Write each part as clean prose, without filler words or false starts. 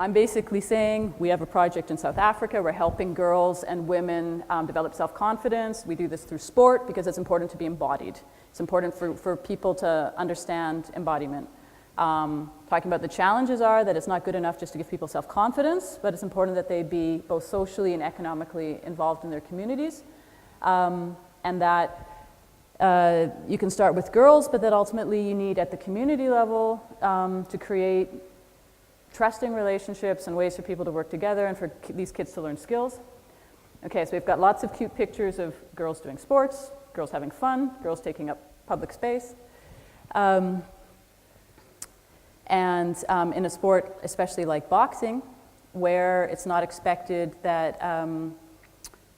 I'm basically saying we have a project in South Africa. We're helping girls and women develop self-confidence. We do this through sport because it's important to be embodied. It's important for people to understand embodiment. Talking about the challenges are that it's not good enough just to give people self-confidence, but it's important that they be both socially and economically involved in their communities. And that you can start with girls, but that ultimately you need at the community level to create trusting relationships and ways for people to work together and for these kids to learn skills. Okay, so we've got lots of cute pictures of girls doing sports, girls having fun, girls taking up public space. And in a sport, especially like boxing, where it's not expected that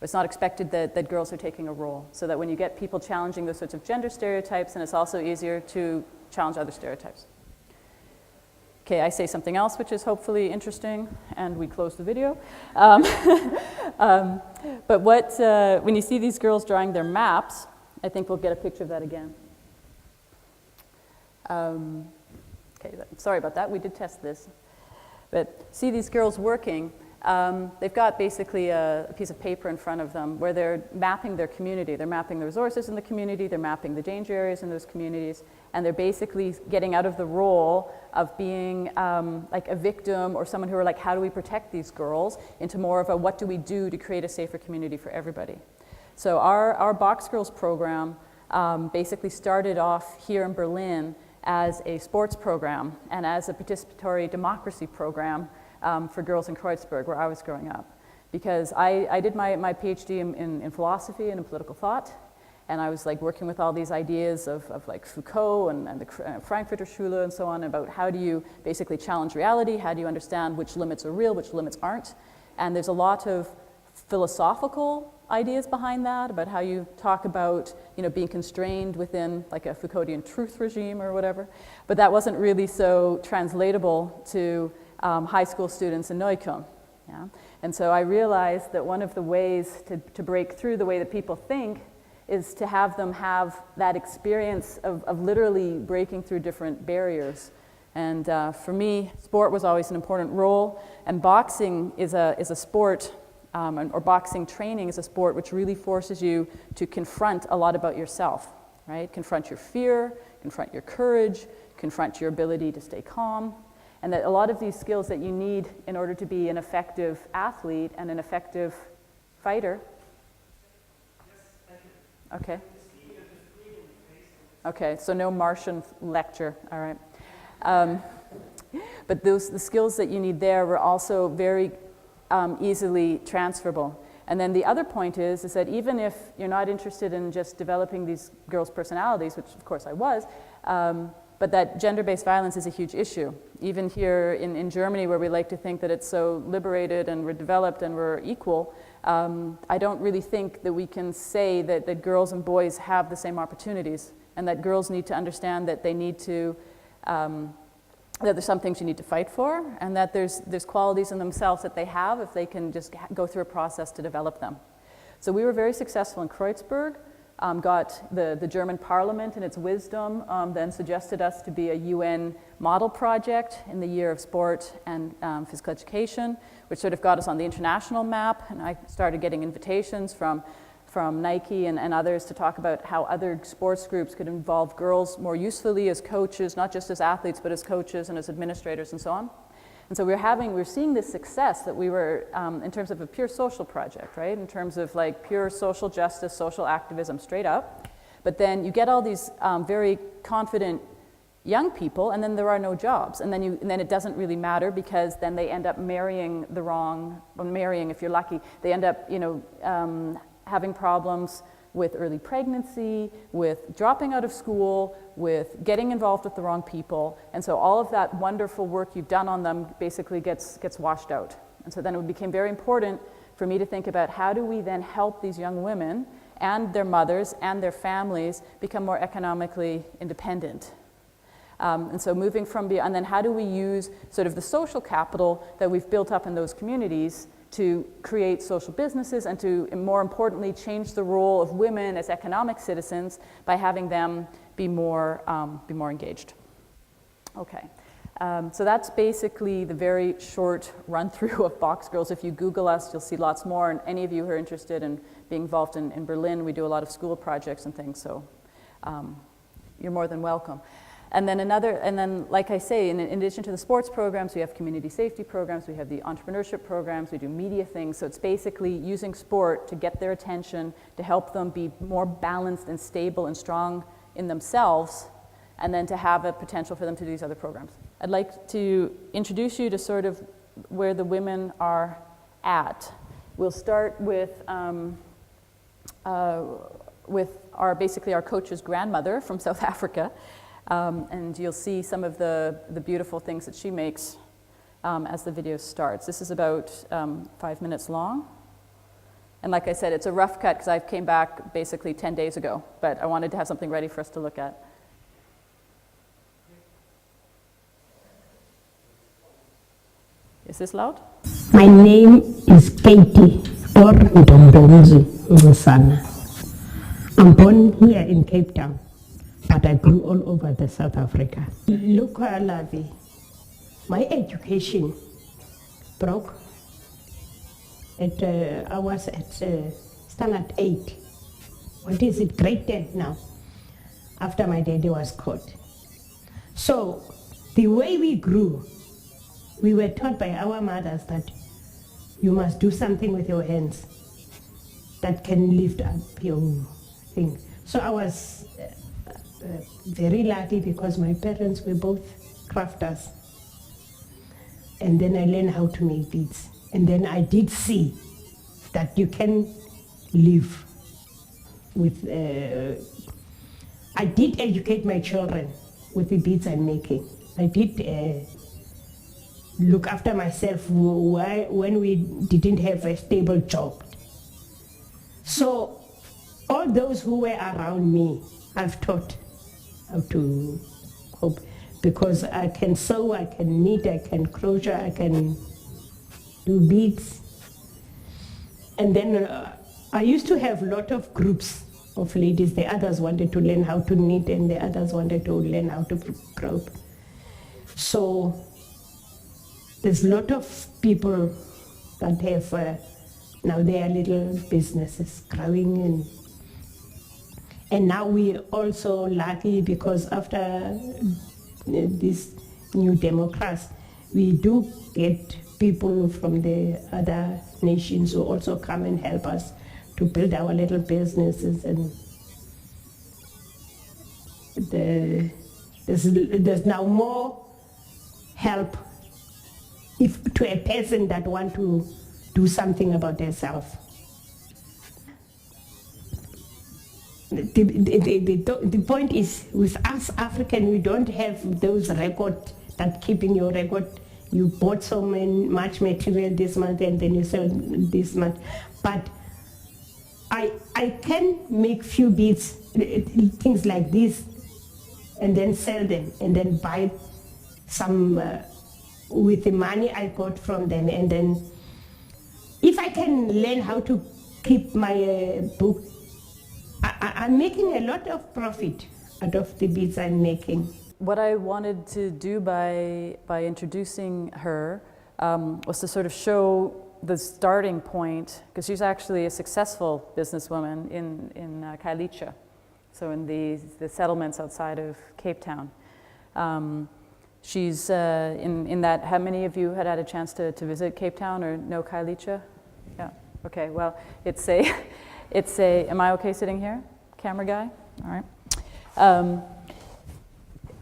that girls are taking a role, so that when you get people challenging those sorts of gender stereotypes, and it's also easier to challenge other stereotypes. Okay, I say something else which is hopefully interesting, and we close the video. But when you see these girls drawing their maps, I think we'll get a picture of that again. Okay, sorry about that, we did test this. But see these girls working, they've got basically a piece of paper in front of them where they're mapping their community. They're mapping the resources in the community, they're mapping the danger areas in those communities, and they're basically getting out of the role of being like a victim or someone who are like, how do we protect these girls, into more of a what do we do to create a safer community for everybody. So our Boxgirls program basically started off here in Berlin as a sports program and as a participatory democracy program for girls in Kreuzberg, where I was growing up. Because I did my PhD in philosophy and in political thought, and I was like working with all these ideas of like Foucault and the Frankfurter Schule and so on, about how do you basically challenge reality, how do you understand which limits are real, which limits aren't. And there's a lot of philosophical ideas behind that, about how you talk about, you know, being constrained within like a Foucauldian truth regime or whatever. But that wasn't really so translatable to high school students in Neukölln. Yeah? And so I realized that one of the ways to break through the way that people think is to have them have that experience of literally breaking through different barriers. And for me, sport was always an important role, and boxing is a sport, or boxing training is a sport which really forces you to confront a lot about yourself, right? Confront your fear, confront your courage, confront your ability to stay calm. And that a lot of these skills that you need in order to be an effective athlete and an effective fighter. Okay. Okay, so no Martian lecture, all right. But the skills that you need there were also very easily transferable. And then the other point is that even if you're not interested in just developing these girls' personalities, which of course I was, but that gender-based violence is a huge issue. Even here in Germany, where we like to think that it's so liberated and we're developed and we're equal, I don't really think that we can say that girls and boys have the same opportunities, and that girls need to understand that they need to, that there's some things you need to fight for, and that there's qualities in themselves that they have if they can just go through a process to develop them. So we were very successful in Kreuzberg. Got the German parliament in its wisdom then suggested us to be a UN model project in the year of sport and physical education, which sort of got us on the international map, and I started getting invitations from Nike and others to talk about how other sports groups could involve girls more usefully as coaches, not just as athletes, but as coaches and as administrators and so on. And so we're seeing this success that we were, in terms of a pure social project, right? In terms of like pure social justice, social activism, straight up. But then you get all these very confident young people, and then there are no jobs. And then it doesn't really matter, because then they end up marrying if you're lucky, they end up, you know, having problems with early pregnancy, with dropping out of school, with getting involved with the wrong people. And so all of that wonderful work you've done on them basically gets washed out. And so then it became very important for me to think about how do we then help these young women and their mothers and their families become more economically independent. And so moving from and then how do we use sort of the social capital that we've built up in those communities to create social businesses and to, more importantly, change the role of women as economic citizens by having them be more engaged. Okay, So that's basically the very short run-through of Boxgirls. If you Google us, you'll see lots more. And any of you who are interested in being involved in Berlin, we do a lot of school projects and things, so you're more than welcome. And then like I say, in addition to the sports programs, we have community safety programs, we have the entrepreneurship programs, we do media things. So it's basically using sport to get their attention, to help them be more balanced and stable and strong in themselves, and then to have a potential for them to do these other programs. I'd like to introduce you to sort of where the women are at. We'll start with basically our coach's grandmother from South Africa. And you'll see some of the beautiful things that she makes as the video starts. This is about 5 minutes long. And like I said, it's a rough cut because I came back basically 10 days ago, but I wanted to have something ready for us to look at. Is this loud? My name is Katie or Ndombonzi Ngosana. I'm born here in Cape Town, but I grew all over the South Africa. Look, Lavi, my education broke. I was at standard 8. What is it, grade 10 now, after my daddy was caught. So the way we grew, we were taught by our mothers that you must do something with your hands that can lift up your thing. So I was very lucky because my parents were both crafters. And then I learned how to make beads. And then I did see that you can live with, I did educate my children with the beads I'm making. I did look after myself when we didn't have a stable job. So all those who were around me, I've taught how to cope, because I can sew, I can knit, I can crochet, I can do beads. And then I used to have a lot of groups of ladies. The others wanted to learn how to knit and the others wanted to learn how to crochet. So there's a lot of people that have now their little businesses growing, and now we also lucky because after this new democracy, we do get people from the other nations who also come and help us to build our little businesses, and there's now more help to a person that want to do something about themselves. The point is, with us African, we don't have those records that keeping your record. You bought so much material this month and then you sell this month. But I can make few beads, things like this, and then sell them, and then buy some with the money I got from them. And then if I can learn how to keep my book, I'm making a lot of profit out of the beads I'm making. What I wanted to do by introducing her was to sort of show the starting point, because she's actually a successful businesswoman in Khayelitsha, so in the settlements outside of Cape Town. She's in that. How many of you had a chance to visit Cape Town or know Khayelitsha? Yeah. Okay. Well, it's a. Am I okay sitting here, camera guy? All right.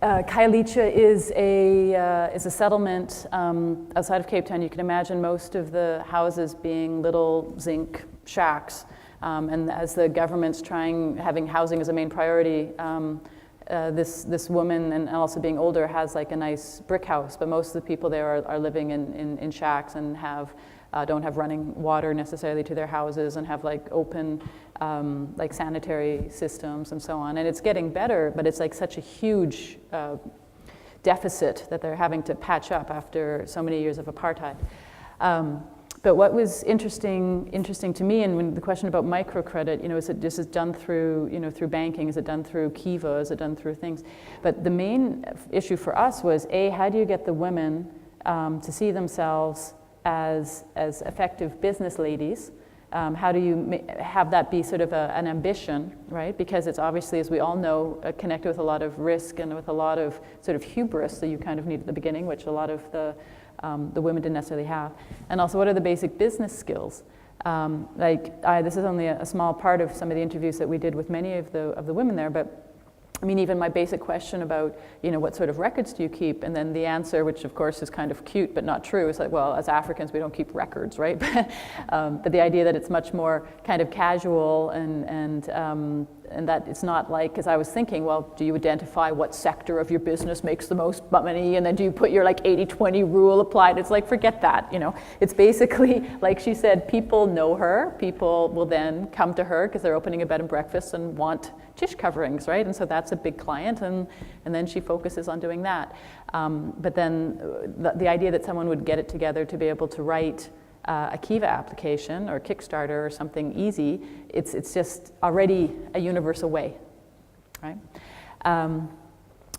Khayelitsha is a settlement outside of Cape Town. You can imagine most of the houses being little zinc shacks, and as the government's having housing as a main priority, this woman, and also being older, has like a nice brick house, but most of the people there are living in shacks and don't have running water necessarily to their houses, and have like open like sanitary systems and so on. And it's getting better, but it's like such a huge deficit that they're having to patch up after so many years of apartheid. But what was interesting to me, and when the question about microcredit, is it just done through, through banking? Is it done through Kiva? Is it done through things? But the main issue for us was, how do you get the women to see themselves as effective business ladies? How do you have that be sort of an ambition, right? Because it's obviously, as we all know, connected with a lot of risk and with a lot of sort of hubris that you kind of need at the beginning, which a lot of the women didn't necessarily have. And also, what are the basic business skills? This is only a small part of some of the interviews that we did with many of the women there, but I mean, even my basic question about, what sort of records do you keep? And then the answer, which of course is kind of cute but not true, is like, well, as Africans, we don't keep records, right? But the idea that it's much more kind of casual and that it's not like, because I was thinking, well, do you identify what sector of your business makes the most money? And then do you put your like 80-20 rule applied? It's like, forget that, It's basically, like she said, people know her. People will then come to her because they're opening a bed and breakfast and want dish coverings, right? And so that's a big client, and then she focuses on doing that. But then the idea that someone would get it together to be able to write a Kiva application or Kickstarter or something easy, it's just already a universal way, right?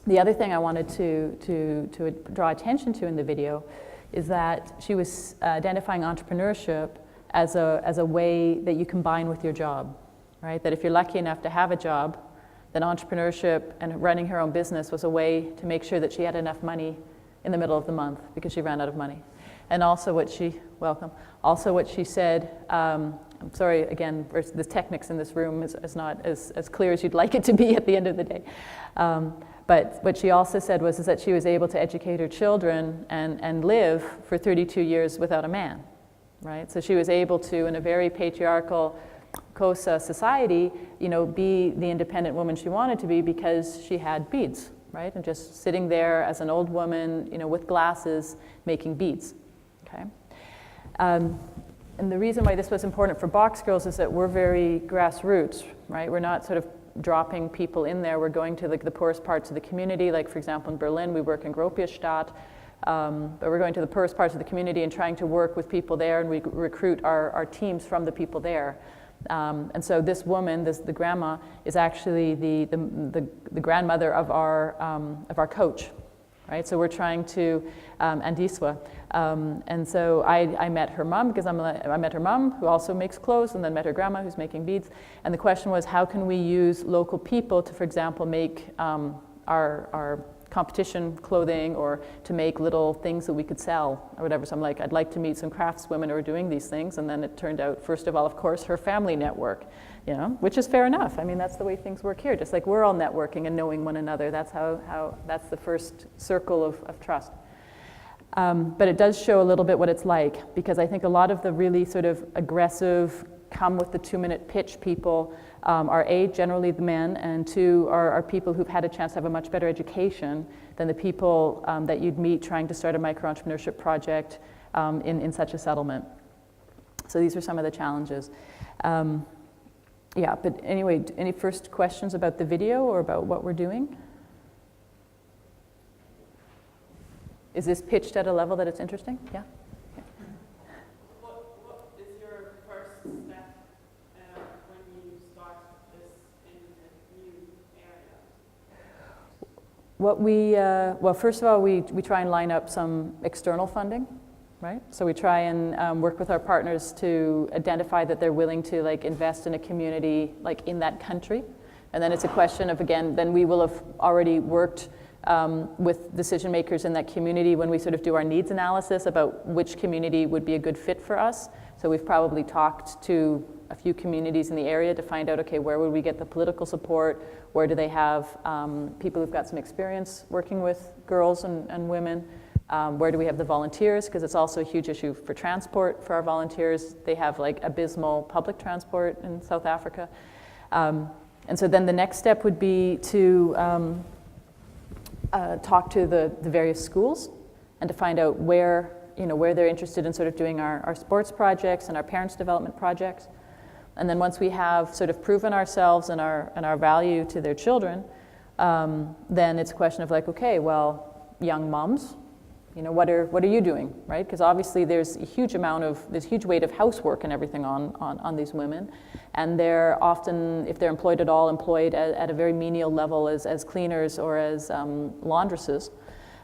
The other thing I wanted to draw attention to in the video is that she was identifying entrepreneurship as a way that you combine with your job, right? That if you're lucky enough to have a job, then entrepreneurship and running her own business was a way to make sure that she had enough money in the middle of the month because she ran out of money. And also what she said, I'm sorry, again, the techniques in this room is not as clear as you'd like it to be at the end of the day. But what she also said was that she was able to educate her children and live for 32 years without a man, right? So she was able to, in a very patriarchal Xhosa society, be the independent woman she wanted to be because she had beads, right? And just sitting there as an old woman, with glasses, making beads, okay? And the reason why this was important for Boxgirls is that we're very grassroots, right? We're not sort of dropping people in there. We're going to the poorest parts of the community. Like, for example, in Berlin, we work in Gropiusstadt, but we're going to the poorest parts of the community and trying to work with people there, and we recruit our teams from the people there. And so this woman, the grandma, is actually the grandmother of our coach, right? So we're trying to Andiswa, and so I met her mom because I met her mom, who also makes clothes, and then met her grandma, who's making beads. And the question was, how can we use local people to, for example, make our competition clothing, or to make little things that we could sell or whatever. So I'm like, I'd like to meet some craftswomen who are doing these things. And then it turned out, first of all, of course, her family network, which is fair enough. I mean, that's the way things work here. Just like we're all networking and knowing one another. That's how that's the first circle of trust. But it does show a little bit what it's like, because I think a lot of the really sort of aggressive, come with the 2-minute pitch people are generally the men, and 2 are people who've had a chance to have a much better education than the people that you'd meet trying to start a micro-entrepreneurship project in such a settlement. So these are some of the challenges. But anyway, any first questions about the video or about what we're doing? Is this pitched at a level that it's interesting? Yeah? What is your first step when you start this in a new area? Well, first of all, we try and line up some external funding, right? So we try and work with our partners to identify that they're willing to invest in a community in that country. And then it's a question of, again, then we will have already worked with decision makers in that community when we sort of do our needs analysis about which community would be a good fit for us. So we've probably talked to a few communities in the area to find out, okay, where would we get the political support? Where do they have people who've got some experience working with girls and women? Where do we have the volunteers? Because it's also a huge issue for transport for our volunteers. They have abysmal public transport in South Africa. And so then the next step would be to talk to the various schools and to find out where they're interested in sort of doing our sports projects and our parents' development projects. And then once we have sort of proven ourselves and our value to their children, then it's a question of okay, well, young moms, you know, what are you doing, right? Because obviously there's huge weight of housework and everything on these women, and they're often, if they're employed at all, employed at a very menial level as cleaners or as laundresses.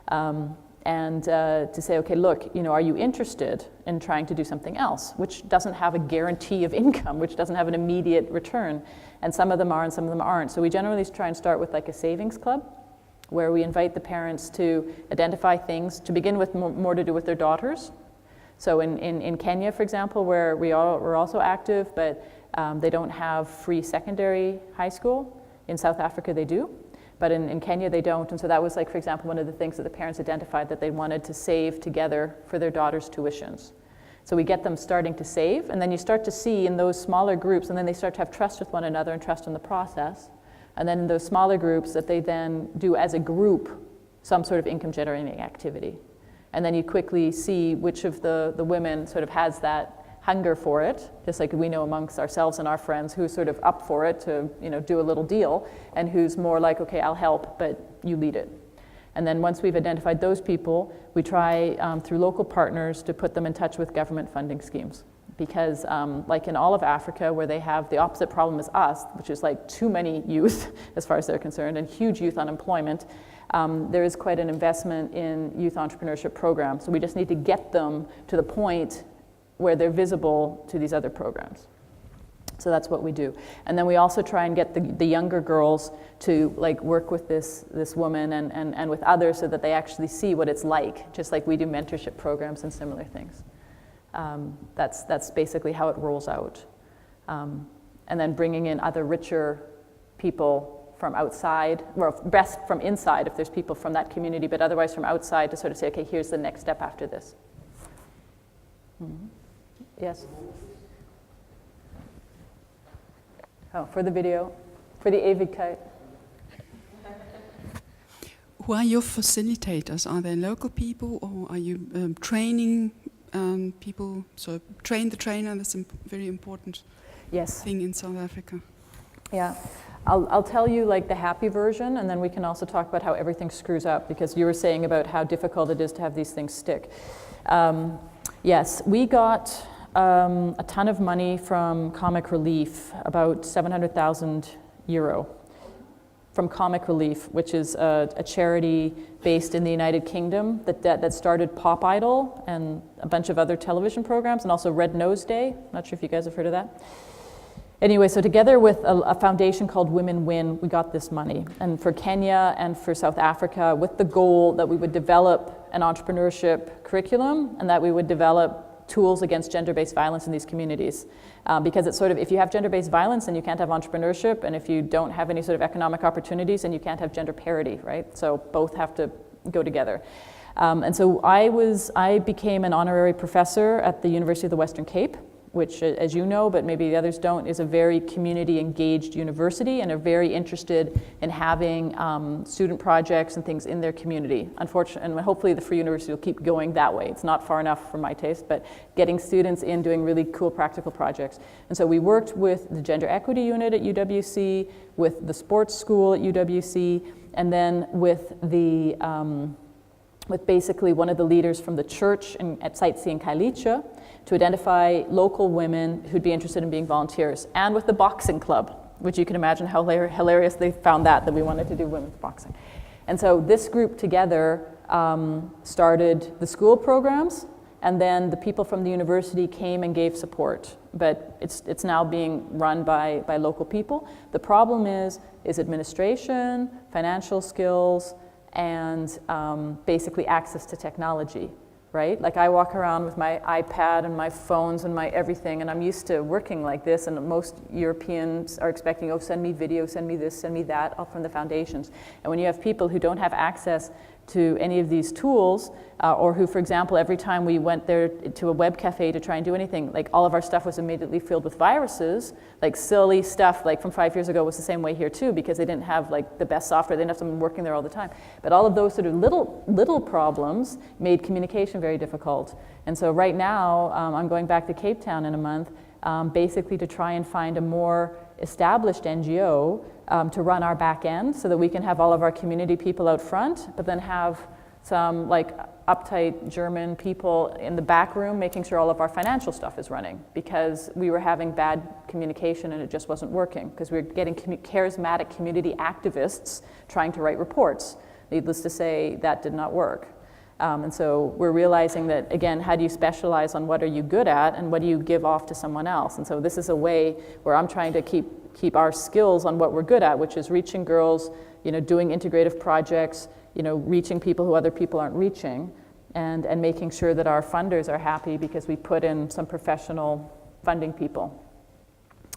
And to say, okay, look, you know, are you interested in trying to do something else, which doesn't have a guarantee of income, which doesn't have an immediate return? And some of them are and some of them aren't. So we generally try and start with like a savings club, where we invite the parents to identify things, to begin with more to do with their daughters. So in Kenya, for example, where we're also active, but they don't have free secondary high school. In South Africa, they do. But in Kenya, they don't. And so that was, like, for example, one of the things that the parents identified, that they wanted to save together for their daughters' tuitions. So we get them starting to save, and then you start to see in those smaller groups, and then they start to have trust with one another and trust in the process. And then in those smaller groups that they then do as a group some sort of income generating activity. And then you quickly see which of the women sort of has that hunger for it, just like we know amongst ourselves and our friends, who's sort of up for it to, you know, do a little deal, and who's more like, okay, I'll help, but you lead it. And then once we've identified those people, we try through local partners to put them in touch with government funding schemes. Because like in all of Africa, where they have the opposite problem as us, which is like too many youth as far as they're concerned, and huge youth unemployment, there is quite an investment in youth entrepreneurship programs. So we just need to get them to the point where they're visible to these other programs. So that's what we do. And then we also try and get the younger girls to like work with this woman and with others, so that they actually see what it's like, just like we do mentorship programs and similar things. That's basically how it rolls out. And then bringing in other richer people from outside, or best from inside if there's people from that community, but otherwise from outside, to sort of say, okay, here's the next step after this. Mm-hmm. Yes? Oh, for the video, for the Evikkeit. Who are your facilitators? Are they local people, or are you training people? So train the trainer, that's a very important thing in South Africa. Yeah. I'll tell you like the happy version, and then we can also talk about how everything screws up, because you were saying about how difficult it is to have these things stick. Yes, we got a ton of money from Comic Relief, about 700,000 euro from Comic Relief, which is a charity based in the United Kingdom that started Pop Idol and a bunch of other television programs, and also Red Nose Day. Not sure if you guys have heard of that. Anyway, so together with a foundation called Women Win, we got this money. And for Kenya and for South Africa, with the goal that we would develop an entrepreneurship curriculum, and that we would develop tools against gender-based violence in these communities. Because it's sort of, if you have gender-based violence, then you can't have entrepreneurship, and if you don't have any sort of economic opportunities, then you can't have gender parity, right? So both have to go together. And so I became an honorary professor at the University of the Western Cape, which, as you know, but maybe the others don't, is a very community-engaged university, and are very interested in having student projects and things in their community. Unfortunately, and hopefully the Free University will keep going that way. It's not far enough for my taste, but getting students in doing really cool practical projects. And so we worked with the Gender Equity Unit at UWC, with the sports school at UWC, and then with the with basically one of the leaders from the church at Site C in Kailicha, to identify local women who'd be interested in being volunteers, and with the boxing club, which you can imagine how hilarious they found that we wanted to do women's boxing. And so this group together started the school programs, and then the people from the university came and gave support. But it's now being run by local people. The problem is administration, financial skills, and basically access to technology. Right? Like I walk around with my iPad and my phones and my everything, and I'm used to working like this, and most Europeans are expecting, oh, send me video, send me this, send me that, all from the foundations. And when you have people who don't have access to any of these tools, or who, for example, every time we went there to a web cafe to try and do anything, like all of our stuff was immediately filled with viruses, like silly stuff like from 5 years ago was the same way here too, because they didn't have like the best software, they didn't have someone working there all the time. But all of those sort of little problems made communication very difficult. And so right now, I'm going back to Cape Town in a month, basically to try and find a more established NGO to run our back end, so that we can have all of our community people out front, but then have some like uptight German people in the back room making sure all of our financial stuff is running, because we were having bad communication and it just wasn't working, because we were getting charismatic community activists trying to write reports. Needless to say, that did not work. And so we're realizing that, again, how do you specialize on what are you good at and what do you give off to someone else? And so this is a way where I'm trying to keep our skills on what we're good at, which is reaching girls, doing integrative projects, reaching people who other people aren't reaching, and making sure that our funders are happy because we put in some professional funding people.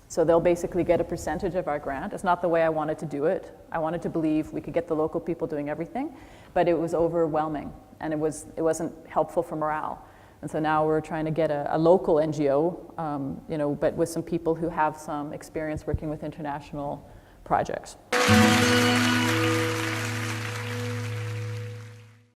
So they'll basically get a percentage of our grant. It's not the way I wanted to do it. I wanted to believe we could get the local people doing everything, but it was overwhelming and it wasn't helpful for morale. And so now we're trying to get a local NGO, but with some people who have some experience working with international projects.